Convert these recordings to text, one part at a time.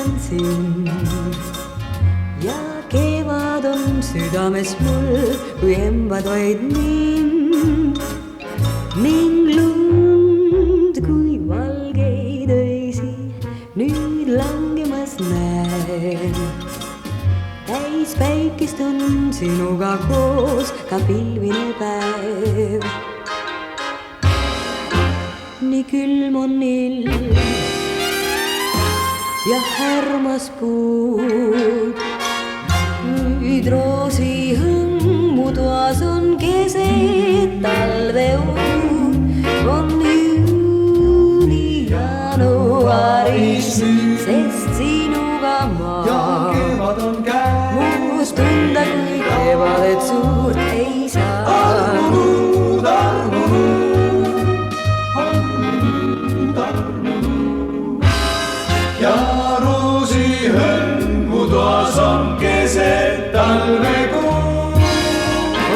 olen sind ja kevad on südames mul, kui embad vaid mind ning lund kui valgeid öisi nüüd langemas näen. Täis päikest on sinuga koos ka pilvine päev. Nii külm on ilm ja härmas puud, kuid roosi hõmmu toas on keset talveõud. On juuni jaanuaris, sest sinuga ma muust tunda, kui kevadet suurt ei saa. Ja roosi hõmmu toas on keset talvekuu.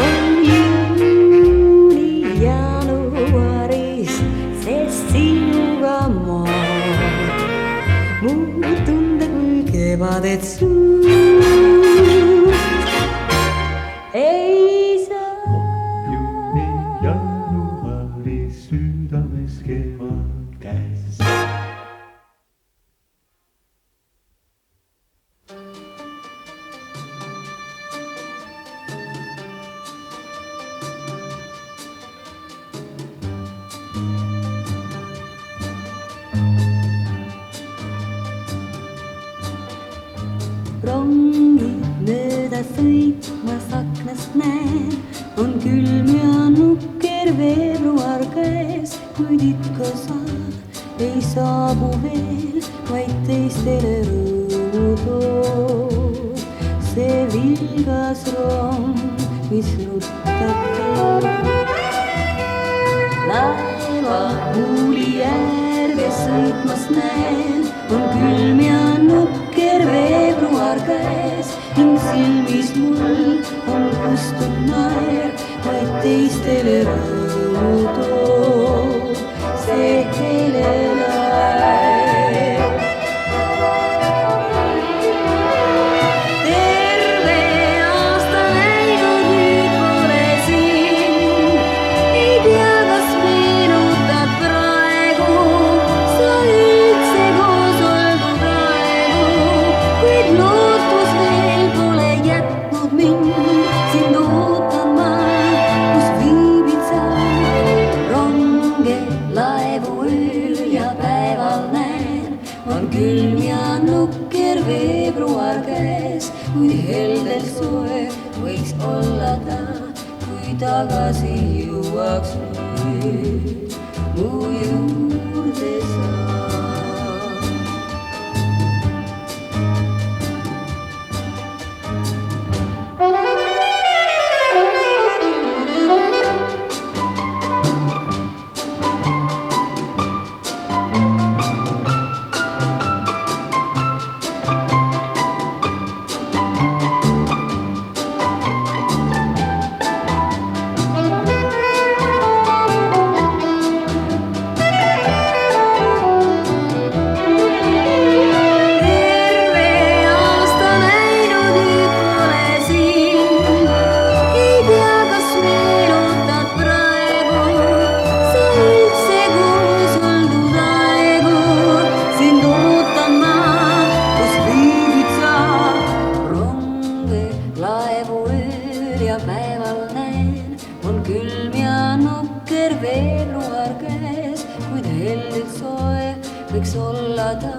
On juuni jaanuaris, sest sinuga ma muud tunda, kui kevadet suurt ei saa. Juuni jaanuaris südames kevad käes. Rongid mööda sõitmas aknast näen, on külm ja nukker veebruar käes, kuid ikka sa ei saabu veel, vaid teistele rõõmu toob. See vilgas rong, mis ruttab teed. Laeva huuli ääres sõitmas näen, on külm ja nukker veebruar käes ning silmis mul on kustuv naer, vaid teistele rõõmu toob see helelaev. Terve aasta näinud, nüüd pole sind, ei tea, kas meenutad praegu sa üldse koos oldud aegu, kuid lootus veel pole jätnud mind, sind ootan ma, kus viibid sa. Ronge, laevu ööl ja päeval näen, on külm ja nukker veebruar käes, kuid heldel soe võiks olla ta, kui tagasi jõuaks nüüd mu juurde sa. Võiks olla ta,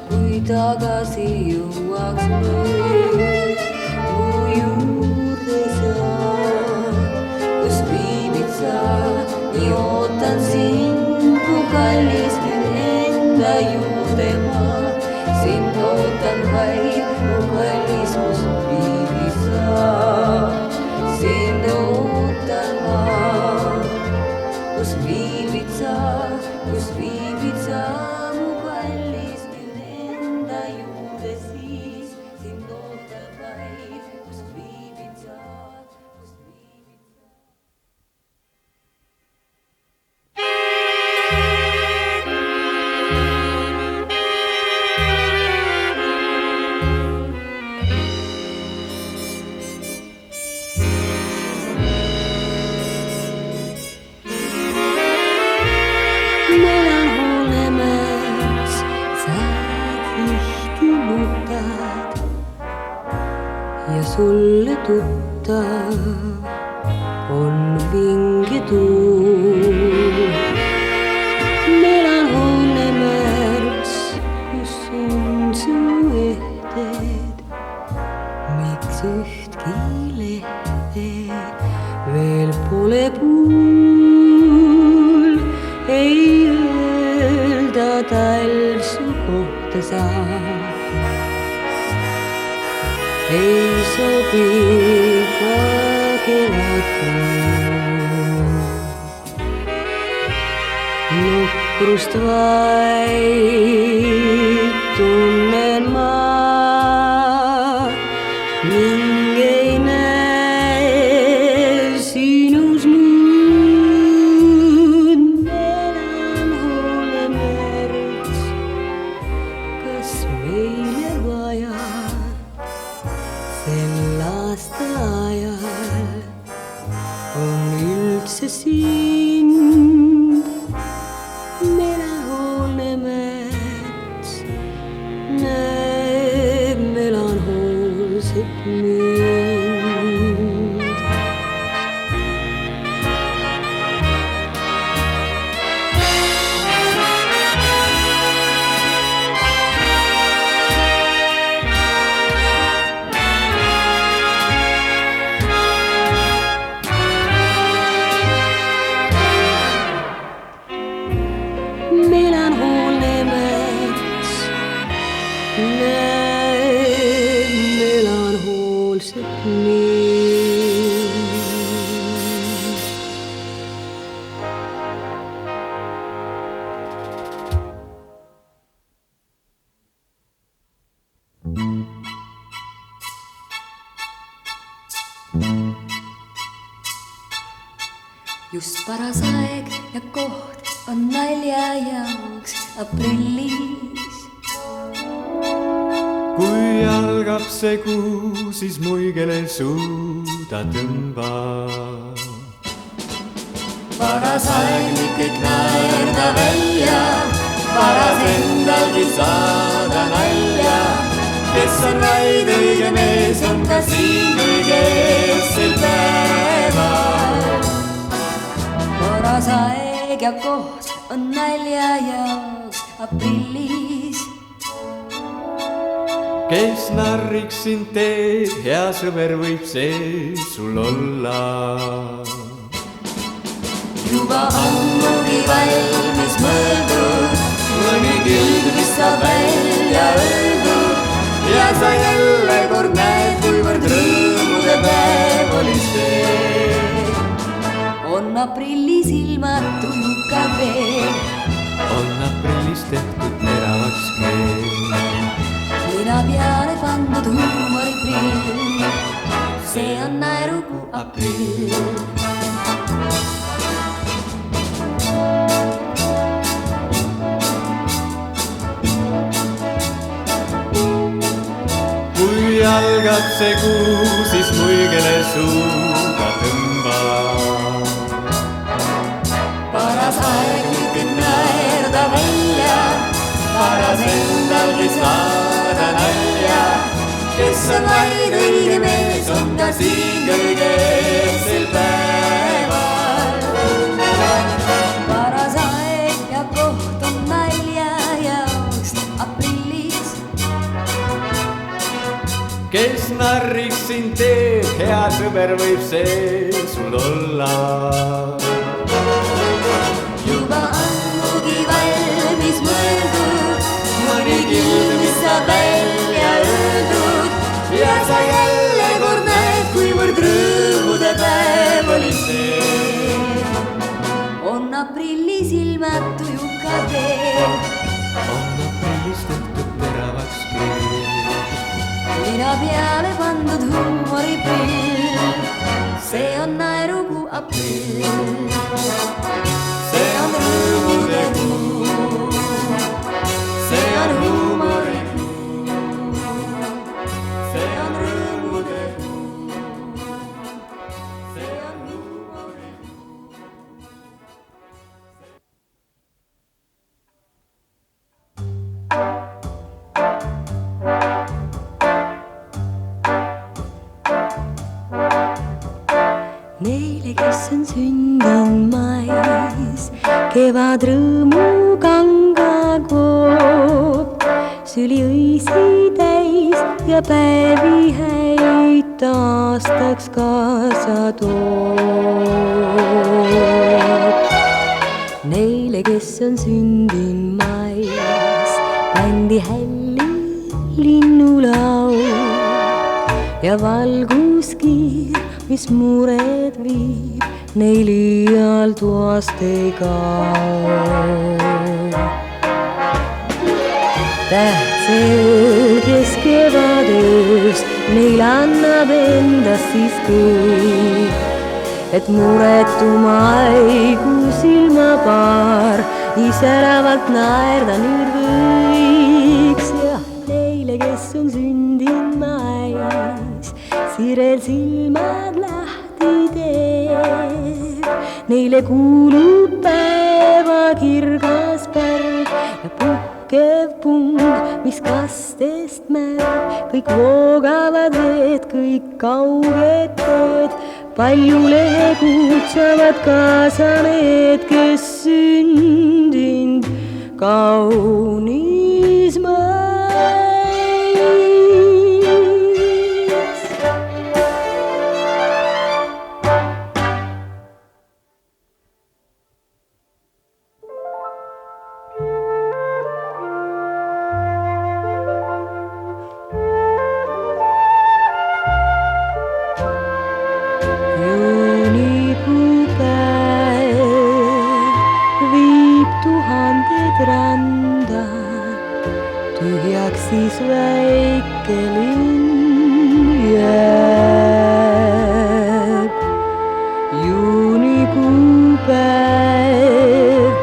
kui tagasi jõuaks nüüd mu juurde sa, kus viibid sa, nii ootan sind, mu kallis, nüüd enda juurde ma, sind ootan vaid, mu kallis, kus viibid sa, sind ootan ma, kus viibid sa, kus viibid sa. tead ja sulle tuttav on vinge tuul. Melanhoolne märts, kus on su ehteed, miks ühtki lehte veel pole puul. Ei öelda talv su kohta saab, ei sobi ka kevadkuul. Nukrust vaid tunnen ma, ning ei näe sinus muud. Melanhoolne märts, kas meile vaja sel aastaajal on üldse sind? Melanhoolne märts näeb melanhoolset mind. Melanhoolne märts näeb melanhoolset mind. Just paras aeg ja koht on nalja jaoks aprillis. kui algab see kuu, siis muigele suuda tõmba. Paras aeg nüüd kõik naerda välja, paras endalgi saada nalja. Kes on vaid õige mees, on ka siin õigesel päeval. Paras aeg ja koht on nalja jaoks aprillis. kes narriks sind teeb, hea sõber võib see sul olla. Juba ammugi valmis mõeldud, mõni küll, mis saab välja öeldud. Ja sa jälle kord näed, kuivõrd rõõmude päev oli see. On aprillis ilmad tujukad veel, on aprillis tehtud teravaks keel. nina peale pandud huumoriprill, see on naerukuu aprill. kui algab see kuu, siis muigele suuga tõmba. Paras aeg nüüd naerda välja, paras endalgi saada nalja. Kes on vaid õige mees, on ka siin kõigesel päeval. Paras aeg ja koht on nalja jaoks aprillis. kes narriks sind teeb, hea sõber võib see sul olla. Juba ammugi valmis mõeldud, mõni kild, mis saab välja öeldud. Ja sa jälle kord näed, kuivõrd rõõmude päev oli see. On aprillis ilmad tujukad veel, on aprillis tehtud teravaks keel. nina peale pandud huumoriprill, see on naerukuu aprill. See on rõõmude kuu, see on huumorikuu, see on rõõmude kuu, see on huumorikuu. sündin mais, kevad rõõmu kanga koob, süli õisi täis ja päevi häid aastaks kaasa toob. Neile, kes on sündin mais, pandi hälli linnulaul ja valguskiir, mis mured viib, neil iial toast ei kao. Tähtsel kes kevadööst neil annab endast siis kõik, et muretu maikuus ilmapaar iseravalt naerda nüüd võiks. Ja neile, kes on sündinud mais, sirel silmad lahti teeb, neile kuulub päeva kirgas pärl ja puhkev pung, mis kastest märg. Kõik voogavad veed, kõik kauged teed, paljule kutsavad kaasa need, kes sündinud kaunis mais. Randa, tühjaks siis väike linn jääb. Juunikuu päev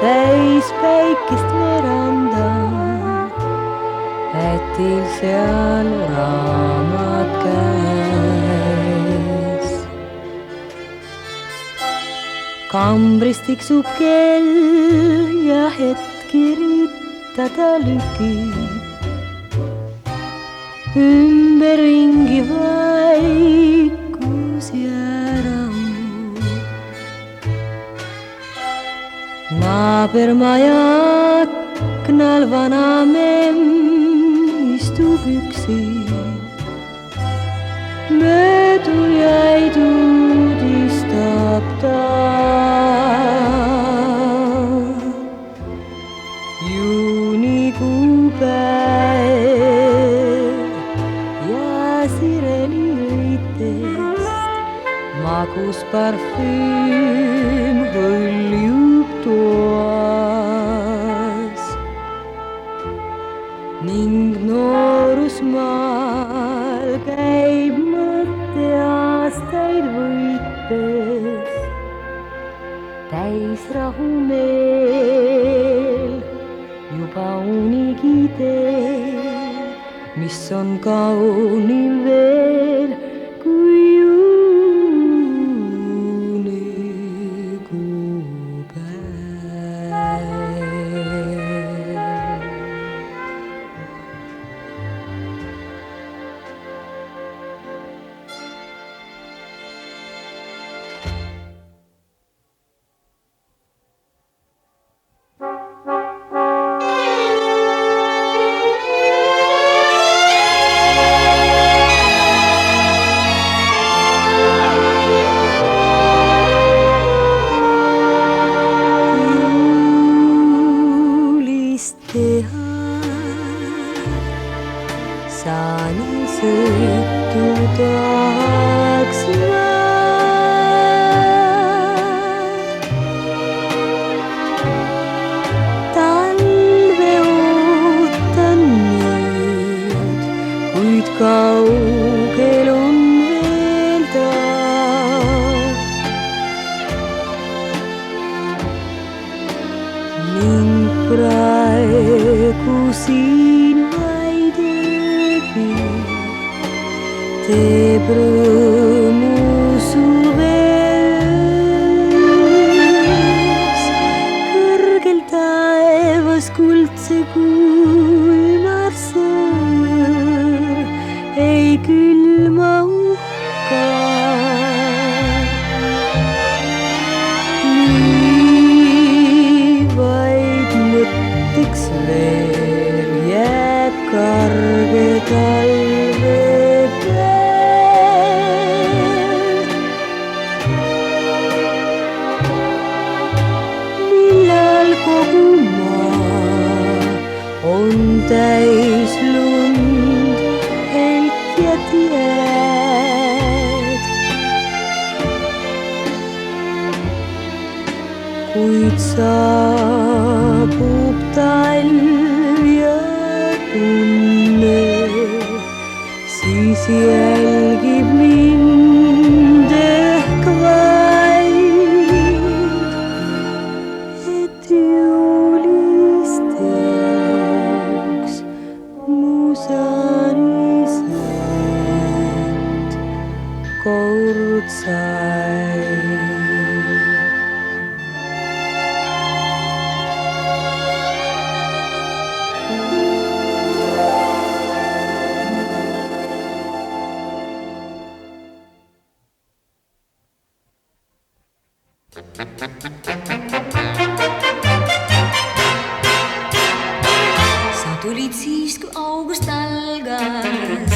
täis päikest veranda, ätil seal raamat käes. Kambris tiksub kell ja hetki ritta lükib, ümberringi vaikus ja rahu. Naabermaja aknal vana memm istub üksi, mööduljaid uudistab ta. Juunikuu päev ja sireli õitest magus parfüüm hõljub toas ning noorusmaal käib mõtte aastaid võites täis rahumeel. Juba unigi teel, mis on kaunim veel kui juunikuu päev. Saanin sõitudaks ma. Talve ootan nüüd, kuid kaugel on veel ta. Ning praegu siin vaid teeb rõõmu suves. Kõrgel taevas kuldse kuu ümmarsõõr ei külma uhka. jälgib mind ehk vaid, et juulist jääks mu sanised kord sai. Sa tulid siis, kui august algas,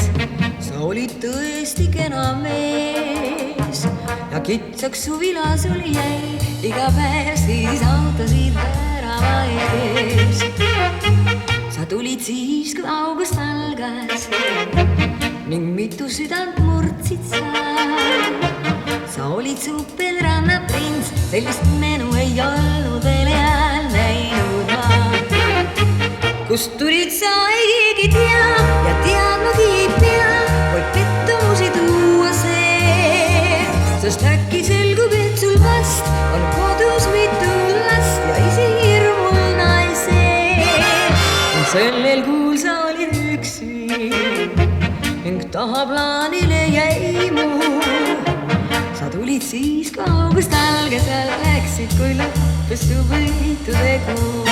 sa olid tõesti kena mees ja kitsaks suvilas oli jäi iga päev siis autosid värava ees. Sa tulid siis, kui august algas ning mitu südant murdsid sa. Sa olid supelranna prints, sellist menu ei olnud veel eal näinud ma. Kust tulid sa, ei keegi tea ja teadmagi ei pea, vaid pettumusi tuua see. Sest äkki selgub, et sul vast on kodus mitu last ja ise hirmul naised. Sellel kuul sa olid üksi ning tahaplaanile jäi mu. Sa tulid siis, kui august algas ja läksid, kui lõppes su võitude kuu.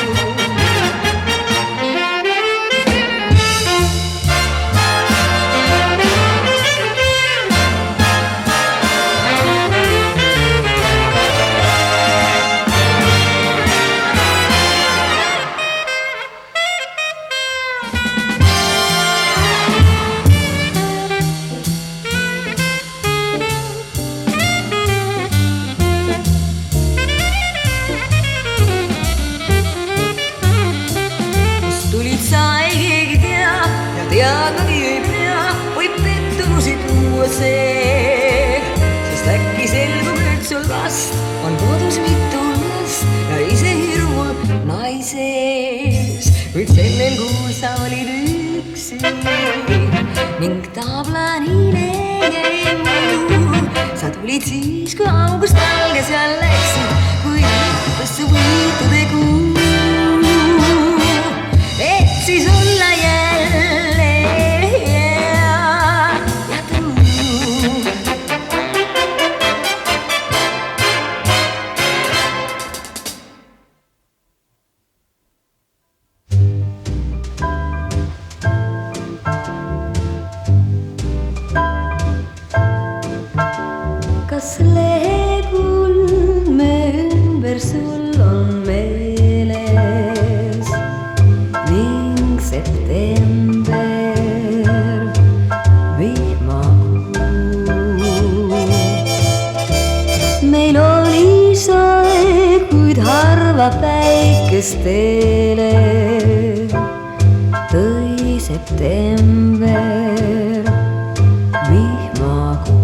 Teadmagi ei pea, võib pettumusi tuua see. Sest äkki selgub, et sul vast on kodus mitu last ja ise hirmul naises. Kuid sellel kuul sa olid üksi ning tahaplaanile jäi mu. Sa tulid siis, kui august algas ja läksid, kui lõppes su võitude kuu. Et siis olla jälle kas leekulme ümber sul on meeles ning september vihmakuu. Meil oli soe, kuid harva päikest teele tõi september vihmakuu.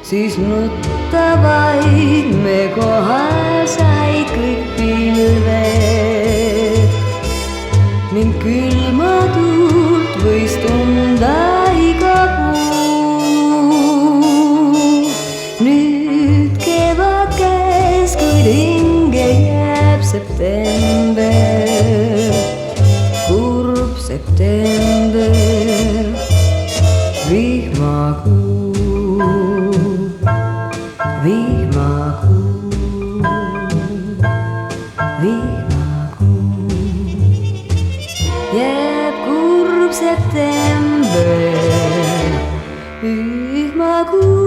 Siis nutta vaid me kohal sai kõik pilved ning külmatult võis tunda iga puu. Nüüd kevad käes, kuid hinge jääb september, kurb september, vihmakuu. Vihmakuu, vihmakuu, jääb kurb september, vihmakuu.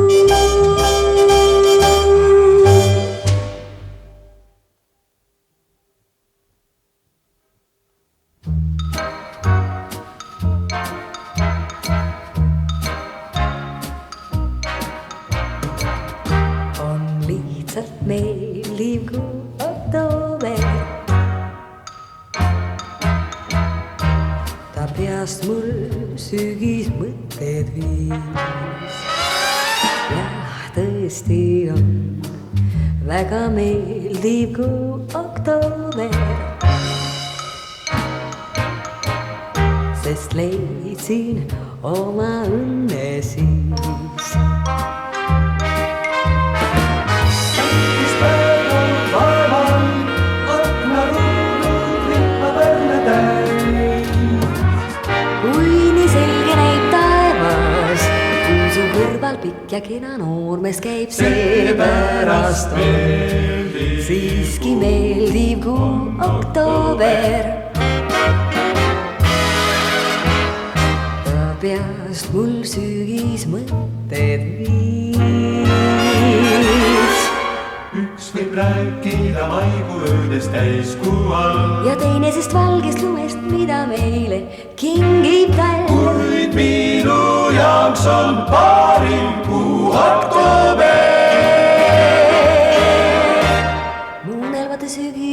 Meeldiv kui oktoober, ta peast mul sügismõtted viis. Jah, tõesti on väga meeldiv kui oktoober. sest leidsin oma õnne siis. Mis päeval vaeval aknaruudud vihmapärle täis. Kui nii selge näib taevas, kui su kõrval pikk ja kena noormees käib, seepärast on siiski meeldiv kuu oktoober. Peast mul sügis mõtted viis. Üks võib rääkida maikuu öödes täiskuu all ja teine sest valgest lumest, mida meile kingib talv. Kuid minu jaoks on parim kuu oktoober. Mu nelvade sügis.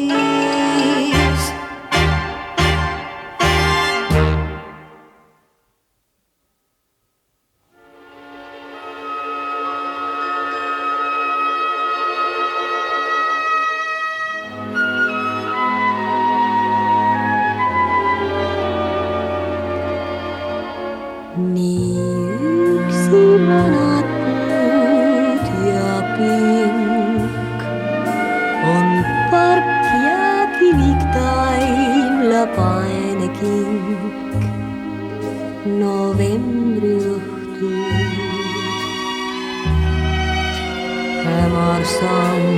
Nii üksi vanad puud ja pink on park ja kivik taimla paene kink. Novembri õhtu hämar samm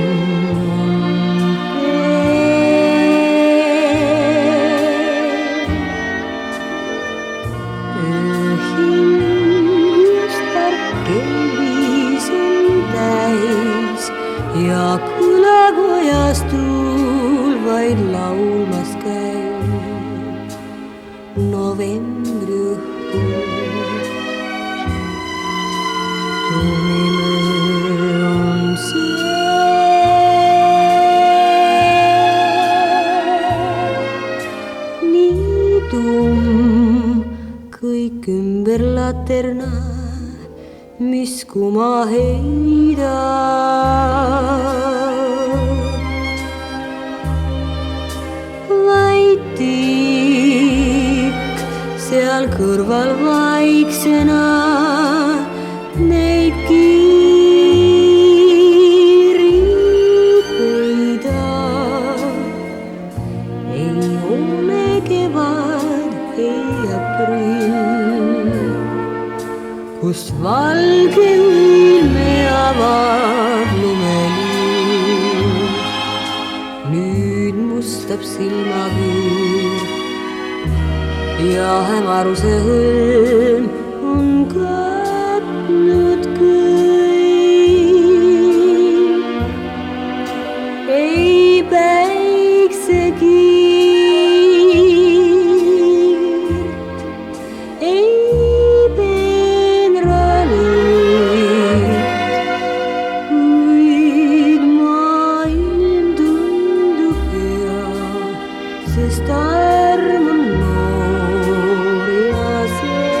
ja kõlakojas tuul vaid laulmas käib. Novembri õhtu tume on see nii tumm, kõik ümber laterna, mis kuma heidab. Vaid tikk seal kõrval vaiksena neid kiiri pöidab. Ei ole kevad, ei aprill, kus valge ilme avab lumeliu. Nüüd mustab silmapüür ja hämaruse hõlm on katnud kõik. Ei päiksekiirt, ei sest arm on noor ja see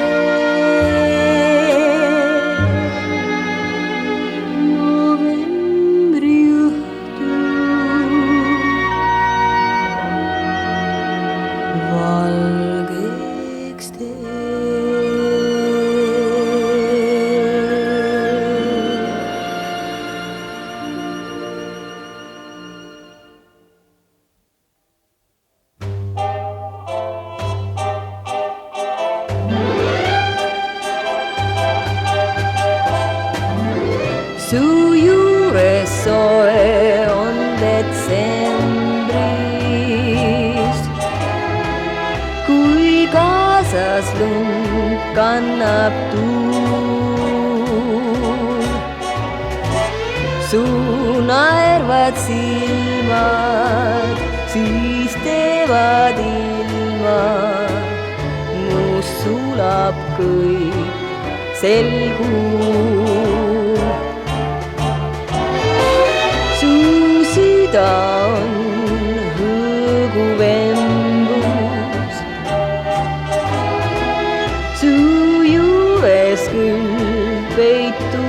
novembri õhtu valgeks teeb. Su juures soe on detsembrist, kui kaasas lund kannab tuul. Su naervad silmad siis teevad ilma, must sulab kõik sel kuul. Ta on hõõguv embus, su juures küll peitu